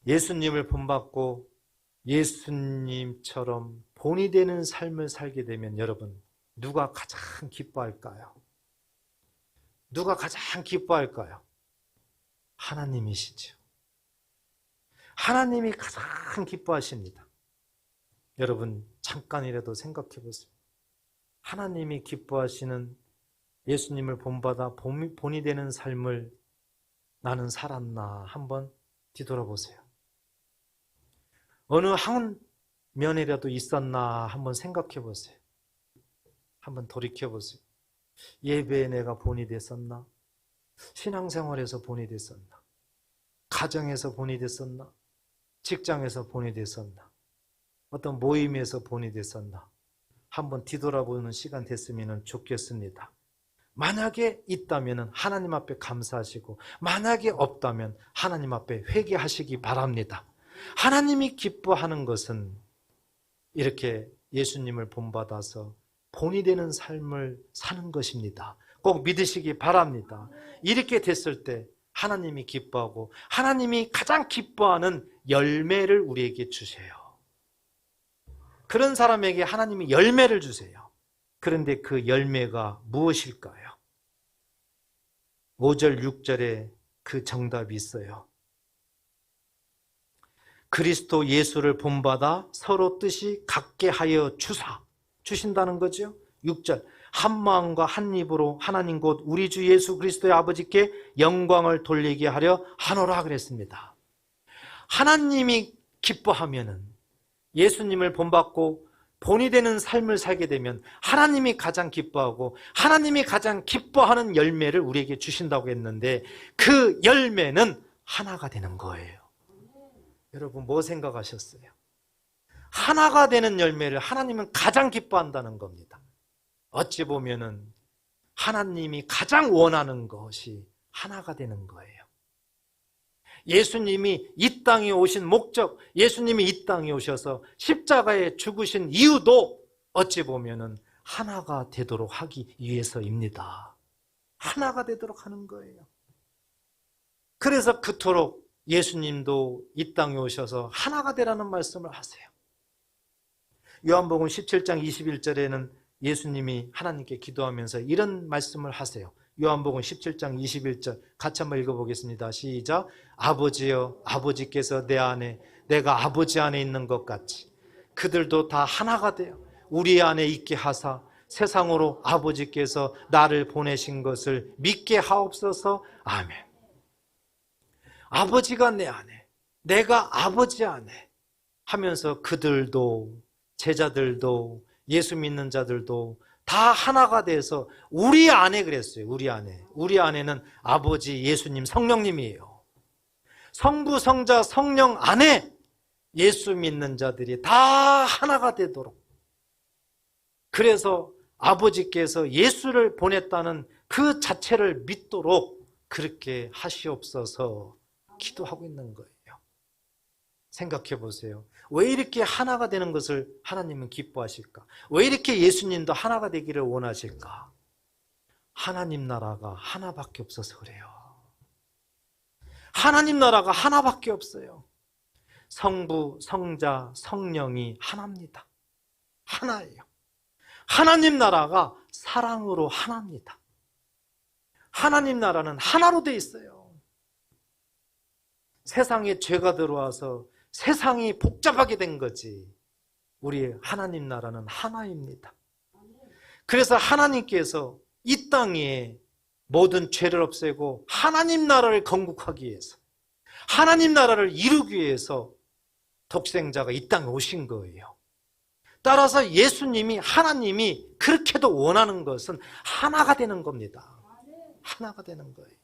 예수님을 본받고 예수님처럼 본이 되는 삶을 살게 되면 여러분, 누가 가장 기뻐할까요? 누가 가장 기뻐할까요? 하나님이시죠. 하나님이 가장 기뻐하십니다. 여러분, 잠깐이라도 생각해 보세요. 하나님이 기뻐하시는 예수님을 본받아 본이 되는 삶을 나는 살았나 한번 뒤돌아보세요. 어느 한 면이라도 있었나 한번 생각해 보세요. 한번 돌이켜 보세요. 예배에 내가 본이 됐었나? 신앙생활에서 본이 됐었나? 가정에서 본이 됐었나? 직장에서 본이 됐었나? 어떤 모임에서 본이 됐었나? 한번 뒤돌아보는 시간 됐으면 좋겠습니다. 만약에 있다면 하나님 앞에 감사하시고, 만약에 없다면 하나님 앞에 회개하시기 바랍니다. 하나님이 기뻐하는 것은 이렇게 예수님을 본받아서 본이 되는 삶을 사는 것입니다. 꼭 믿으시기 바랍니다. 이렇게 됐을 때 하나님이 기뻐하고 하나님이 가장 기뻐하는 열매를 우리에게 주세요. 그런 사람에게 하나님이 열매를 주세요. 그런데 그 열매가 무엇일까요? 5절, 6절에 그 정답이 있어요. 그리스도 예수를 본받아 서로 뜻이 같게 하여 주신다는 거죠. 6절, 한 마음과 한 입으로 하나님 곧 우리 주 예수 그리스도의 아버지께 영광을 돌리게 하려 하노라 그랬습니다. 하나님이 기뻐하면은, 예수님을 본받고 본이 되는 삶을 살게 되면 하나님이 가장 기뻐하고 하나님이 가장 기뻐하는 열매를 우리에게 주신다고 했는데, 그 열매는 하나가 되는 거예요. 여러분, 뭐 생각하셨어요? 하나가 되는 열매를 하나님은 가장 기뻐한다는 겁니다. 어찌 보면은 하나님이 가장 원하는 것이 하나가 되는 거예요. 예수님이 이 땅에 오신 목적, 예수님이 이 땅에 오셔서 십자가에 죽으신 이유도 어찌 보면은 하나가 되도록 하기 위해서입니다. 하나가 되도록 하는 거예요. 그래서 그토록 예수님도 이 땅에 오셔서 하나가 되라는 말씀을 하세요. 요한복음 17장 21절에는 예수님이 하나님께 기도하면서 이런 말씀을 하세요. 요한복음 17장 21절 같이 한번 읽어보겠습니다. 시작. 아버지여, 아버지께서 내 안에, 내가 아버지 안에 있는 것 같이 그들도 다 하나가 되어 우리 안에 있게 하사 세상으로 아버지께서 나를 보내신 것을 믿게 하옵소서. 아멘. 아버지가 내 안에, 내가 아버지 안에 하면서 그들도, 제자들도, 예수 믿는 자들도 다 하나가 돼서 우리 안에 그랬어요. 우리 안에. 우리 안에는 아버지, 예수님, 성령님이에요. 성부, 성자, 성령 안에 예수 믿는 자들이 다 하나가 되도록, 그래서 아버지께서 예수를 보냈다는 그 자체를 믿도록 그렇게 하시옵소서 기도하고 있는 거예요. 생각해 보세요. 왜 이렇게 하나가 되는 것을 하나님은 기뻐하실까? 왜 이렇게 예수님도 하나가 되기를 원하실까? 하나님 나라가 하나밖에 없어서 그래요. 하나님 나라가 하나밖에 없어요. 성부, 성자, 성령이 하나입니다. 하나예요. 하나님 나라가 사랑으로 하나입니다. 하나님 나라는 하나로 돼 있어요. 세상에 죄가 들어와서 세상이 복잡하게 된 거지. 우리 하나님 나라는 하나입니다. 그래서 하나님께서 이 땅에 모든 죄를 없애고 하나님 나라를 건국하기 위해서, 하나님 나라를 이루기 위해서 독생자가 이 땅에 오신 거예요. 따라서 예수님이, 하나님이 그렇게도 원하는 것은 하나가 되는 겁니다. 하나가 되는 거예요.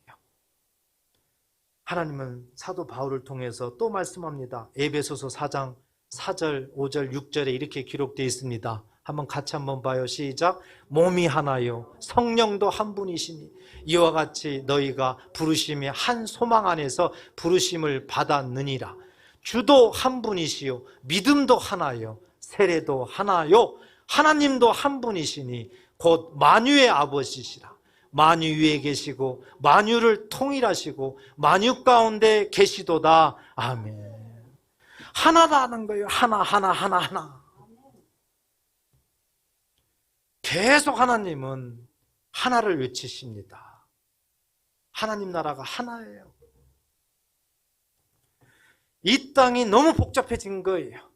하나님은 사도 바울을 통해서 또 말씀합니다. 에베소서 4장 4절, 5절, 6절에 이렇게 기록되어 있습니다. 같이 한번 봐요. 시작. 몸이 하나요 성령도 한 분이시니 이와 같이 너희가 부르심의 한 소망 안에서 부르심을 받았느니라. 주도 한 분이시요 믿음도 하나요 세례도 하나요 하나님도 한 분이시니 곧 만유의 아버지시라. 만유 위에 계시고 만유를 통일하시고 만유 가운데 계시도다. 아멘. 하나라는 거예요. 하나. 계속 하나님은 하나를 외치십니다. 하나님 나라가 하나예요. 이 땅이 너무 복잡해진 거예요.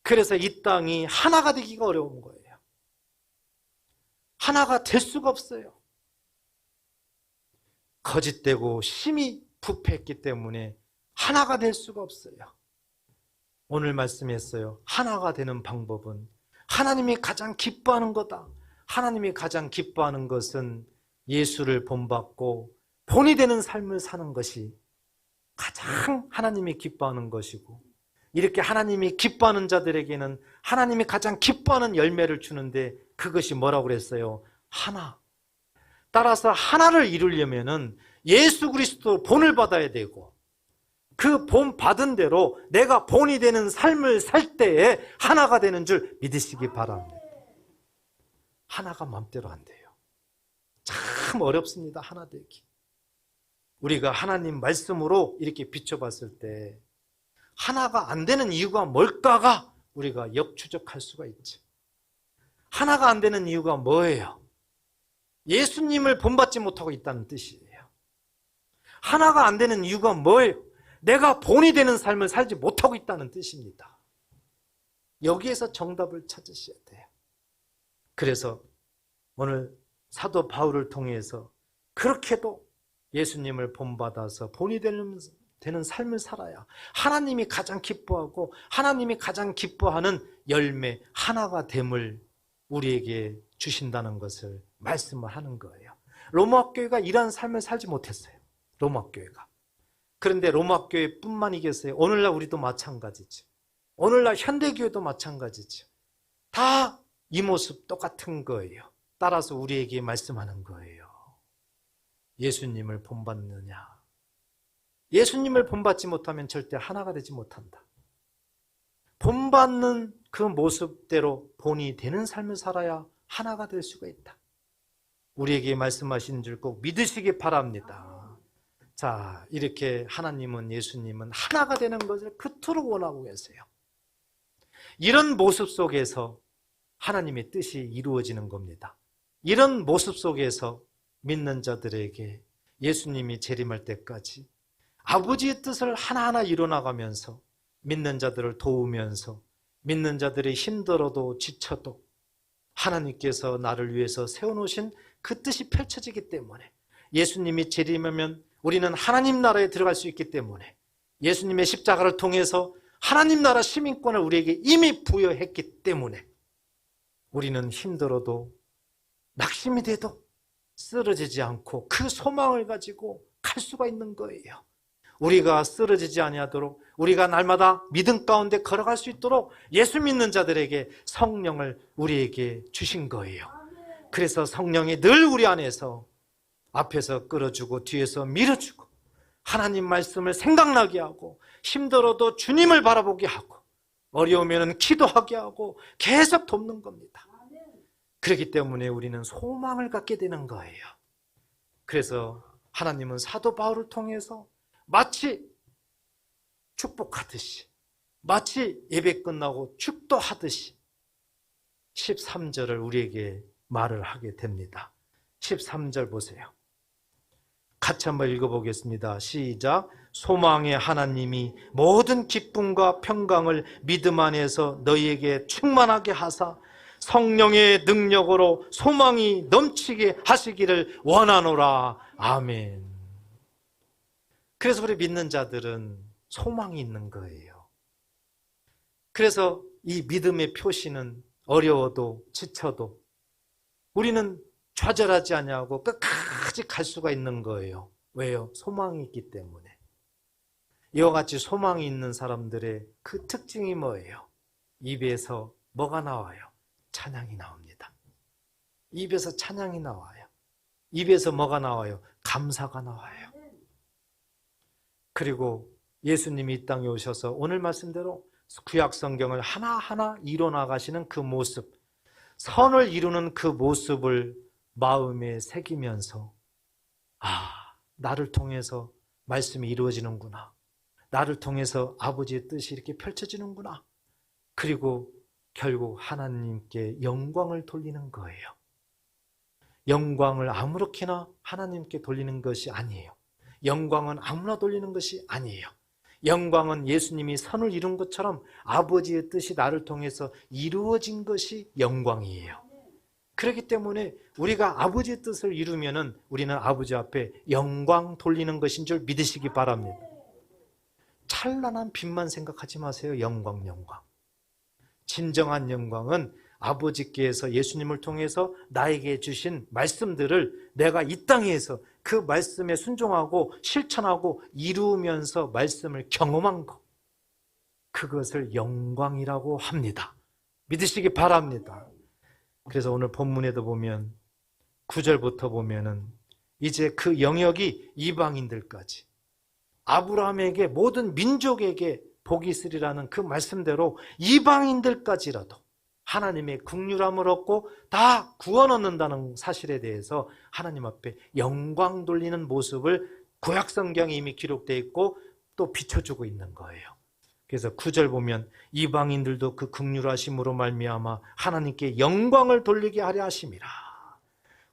그래서 이 땅이 하나가 되기가 어려운 거예요. 하나가 될 수가 없어요. 거짓되고 심히 부패했기 때문에 하나가 될 수가 없어요. 오늘 말씀했어요. 하나가 되는 방법은 하나님이 가장 기뻐하는 거다. 하나님이 가장 기뻐하는 것은 예수를 본받고 본이 되는 삶을 사는 것이 가장 하나님이 기뻐하는 것이고, 이렇게 하나님이 기뻐하는 자들에게는 하나님이 가장 기뻐하는 열매를 주는데 그것이 뭐라고 그랬어요? 하나. 따라서 하나를 이루려면은 예수 그리스도 본을 받아야 되고, 그 본 받은 대로 내가 본이 되는 삶을 살 때에 하나가 되는 줄 믿으시기 바랍니다. 하나가 마음대로 안 돼요. 참 어렵습니다. 하나 되기. 우리가 하나님 말씀으로 이렇게 비춰봤을 때 하나가 안 되는 이유가 뭘까가 우리가 역추적할 수가 있죠. 하나가 안 되는 이유가 뭐예요? 예수님을 본받지 못하고 있다는 뜻이에요. 하나가 안 되는 이유가 뭐예요? 내가 본이 되는 삶을 살지 못하고 있다는 뜻입니다. 여기에서 정답을 찾으셔야 돼요. 그래서 오늘 사도 바울을 통해서 그렇게도 예수님을 본받아서 본이 되는 삶을 살아야 하나님이 가장 기뻐하고 하나님이 가장 기뻐하는 열매 하나가 됨을 우리에게 주신다는 것을 말씀을 하는 거예요. 로마 교회가 이러한 삶을 살지 못했어요. 로마 교회가. 그런데 로마 교회뿐만이겠어요? 오늘날 우리도 마찬가지죠. 오늘날 현대교회도 마찬가지죠. 다 이 모습 똑같은 거예요. 따라서 우리에게 말씀하는 거예요. 예수님을 본받느냐? 예수님을 본받지 못하면 절대 하나가 되지 못한다. 본받는 그 모습대로 본이 되는 삶을 살아야 하나가 될 수가 있다. 우리에게 말씀하신 줄 꼭 믿으시기 바랍니다. 자, 이렇게 하나님은, 예수님은 하나가 되는 것을 그토록 원하고 계세요. 이런 모습 속에서 하나님의 뜻이 이루어지는 겁니다. 이런 모습 속에서 믿는 자들에게 예수님이 재림할 때까지 아버지의 뜻을 하나하나 이뤄나가면서 믿는 자들을 도우면서 믿는 자들이 힘들어도 지쳐도 하나님께서 나를 위해서 세워놓으신 그 뜻이 펼쳐지기 때문에, 예수님이 재림하면 우리는 하나님 나라에 들어갈 수 있기 때문에, 예수님의 십자가를 통해서 하나님 나라 시민권을 우리에게 이미 부여했기 때문에 우리는 힘들어도 낙심이 돼도 쓰러지지 않고 그 소망을 가지고 갈 수가 있는 거예요. 우리가 쓰러지지 아니하도록, 우리가 날마다 믿음 가운데 걸어갈 수 있도록 예수 믿는 자들에게 성령을 우리에게 주신 거예요. 그래서 성령이 늘 우리 안에서 앞에서 끌어주고 뒤에서 밀어주고 하나님 말씀을 생각나게 하고, 힘들어도 주님을 바라보게 하고, 어려우면 기도하게 하고 계속 돕는 겁니다. 그렇기 때문에 우리는 소망을 갖게 되는 거예요. 그래서 하나님은 사도 바울을 통해서 마치 축복하듯이, 마치 예배 끝나고 축도하듯이 13절을 우리에게 말을 하게 됩니다. 13절 보세요. 같이 한번 읽어보겠습니다. 시작. 소망의 하나님이 모든 기쁨과 평강을 믿음 안에서 너희에게 충만하게 하사 성령의 능력으로 소망이 넘치게 하시기를 원하노라. 아멘. 그래서 우리 믿는 자들은 소망이 있는 거예요. 그래서 이 믿음의 표시는 어려워도 지쳐도 우리는 좌절하지 아니하고 끝까지 갈 수가 있는 거예요. 왜요? 소망이 있기 때문에. 이와 같이 소망이 있는 사람들의 그 특징이 뭐예요? 입에서 뭐가 나와요? 찬양이 나옵니다. 입에서 찬양이 나와요. 입에서 뭐가 나와요? 감사가 나와요. 그리고 예수님이 이 땅에 오셔서 오늘 말씀대로 구약 성경을 하나하나 이뤄나가시는 그 모습, 선을 이루는 그 모습을 마음에 새기면서, 나를 통해서 말씀이 이루어지는구나, 나를 통해서 아버지의 뜻이 이렇게 펼쳐지는구나, 그리고 결국 하나님께 영광을 돌리는 거예요. 영광을 아무렇게나 하나님께 돌리는 것이 아니에요. 영광은 아무나 돌리는 것이 아니에요. 영광은 예수님이 선을 이룬 것처럼 아버지의 뜻이 나를 통해서 이루어진 것이 영광이에요. 그렇기 때문에 우리가 아버지의 뜻을 이루면은 우리는 아버지 앞에 영광 돌리는 것인 줄 믿으시기 바랍니다. 찬란한 빛만 생각하지 마세요. 영광. 진정한 영광은 아버지께서 예수님을 통해서 나에게 주신 말씀들을 내가 이 땅에서 그 말씀에 순종하고 실천하고 이루면서 말씀을 경험한 것, 그것을 영광이라고 합니다. 믿으시기 바랍니다. 그래서 오늘 본문에도 보면 9절부터 보면은 이제 그 영역이 이방인들까지, 아브라함에게, 모든 민족에게 복이 있으리라는 그 말씀대로 이방인들까지라도 하나님의 긍휼함을 얻고 다 구원 얻는다는 사실에 대해서 하나님 앞에 영광 돌리는 모습을 구약 성경에 이미 기록되어 있고 또 비춰주고 있는 거예요. 그래서 9절 보면 이방인들도 그 긍휼하심으로 말미암아 하나님께 영광을 돌리게 하려 하심이라.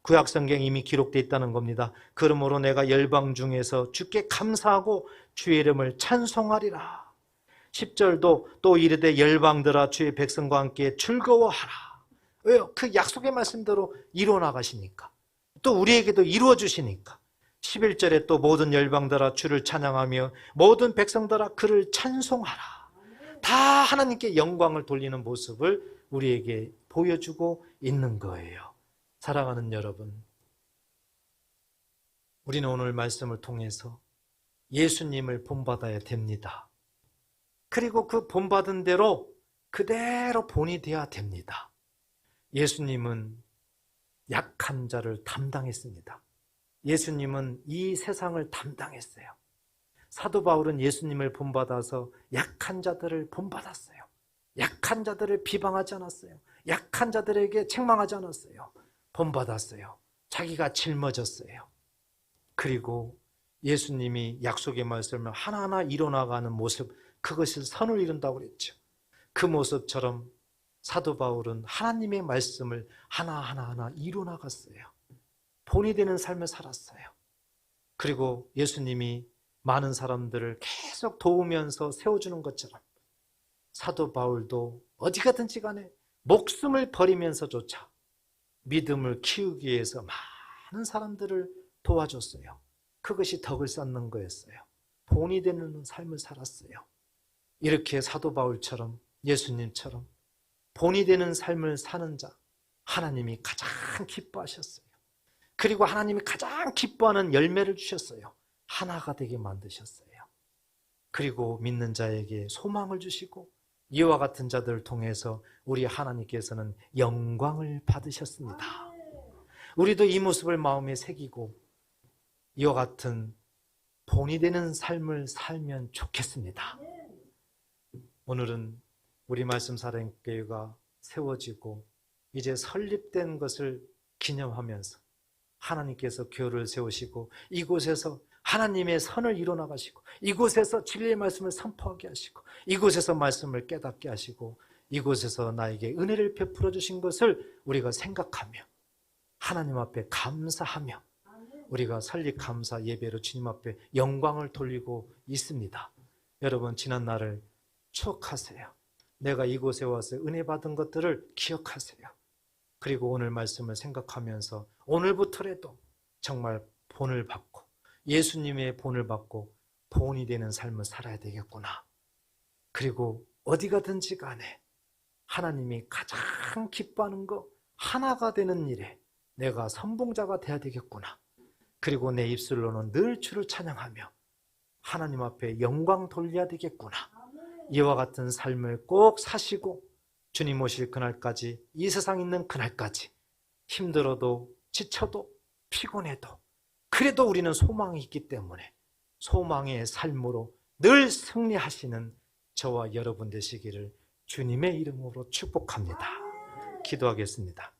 구약 성경에 이미 기록되어 있다는 겁니다. 그러므로 내가 열방 중에서 주께 감사하고 주의 이름을 찬송하리라. 10절도 또 이르되 열방들아 주의 백성과 함께 즐거워하라. 왜요? 그 약속의 말씀대로 이루어 나가시니까, 또 우리에게도 이루어 주시니까. 11절에 또 모든 열방들아 주를 찬양하며 모든 백성들아 그를 찬송하라. 다 하나님께 영광을 돌리는 모습을 우리에게 보여주고 있는 거예요. 사랑하는 여러분, 우리는 오늘 말씀을 통해서 예수님을 본받아야 됩니다. 그리고 그 본받은 대로 그대로 본이 되어야 됩니다. 예수님은 약한 자를 담당했습니다. 예수님은 이 세상을 담당했어요. 사도 바울은 예수님을 본받아서 약한 자들을 본받았어요. 약한 자들을 비방하지 않았어요. 약한 자들에게 책망하지 않았어요. 본받았어요. 자기가 짊어졌어요. 그리고 예수님이 약속의 말씀을 하나하나 이뤄나가는 모습, 그것이 선을 이룬다고 그랬죠. 그 모습처럼 사도 바울은 하나님의 말씀을 하나하나 이뤄나갔어요. 본이 되는 삶을 살았어요. 그리고 예수님이 많은 사람들을 계속 도우면서 세워주는 것처럼 사도 바울도 어디 가든지 간에 목숨을 버리면서조차 믿음을 키우기 위해서 많은 사람들을 도와줬어요. 그것이 덕을 쌓는 거였어요. 본이 되는 삶을 살았어요. 이렇게 사도 바울처럼 예수님처럼 본이 되는 삶을 사는 자, 하나님이 가장 기뻐하셨어요. 그리고 하나님이 가장 기뻐하는 열매를 주셨어요. 하나가 되게 만드셨어요. 그리고 믿는 자에게 소망을 주시고 이와 같은 자들을 통해서 우리 하나님께서는 영광을 받으셨습니다. 우리도 이 모습을 마음에 새기고 이와 같은 본이 되는 삶을 살면 좋겠습니다. 오늘은 우리 말씀 사랑교회가 세워지고 이제 설립된 것을 기념하면서 하나님께서 교회를 세우시고 이곳에서 하나님의 선을 이뤄나가시고 이곳에서 진리의 말씀을 선포하게 하시고 이곳에서 말씀을 깨닫게 하시고 이곳에서 나에게 은혜를 베풀어 주신 것을 우리가 생각하며 하나님 앞에 감사하며 우리가 설립 감사 예배로 주님 앞에 영광을 돌리고 있습니다. 여러분 지난 날을 추억하세요. 내가 이곳에 와서 은혜 받은 것들을 기억하세요. 그리고 오늘 말씀을 생각하면서 오늘부터라도 정말 본을 받고 예수님의 본을 받고 본이 되는 삶을 살아야 되겠구나. 그리고 어디 가든지 간에 하나님이 가장 기뻐하는 거 하나가 되는 일에 내가 선봉자가 돼야 되겠구나. 그리고 내 입술로는 늘 주를 찬양하며 하나님 앞에 영광 돌려야 되겠구나. 이와 같은 삶을 꼭 사시고 주님 오실 그날까지 이 세상 있는 그날까지 힘들어도 지쳐도 피곤해도 그래도 우리는 소망이 있기 때문에 소망의 삶으로 늘 승리하시는 저와 여러분 되시기를 주님의 이름으로 축복합니다. 기도하겠습니다.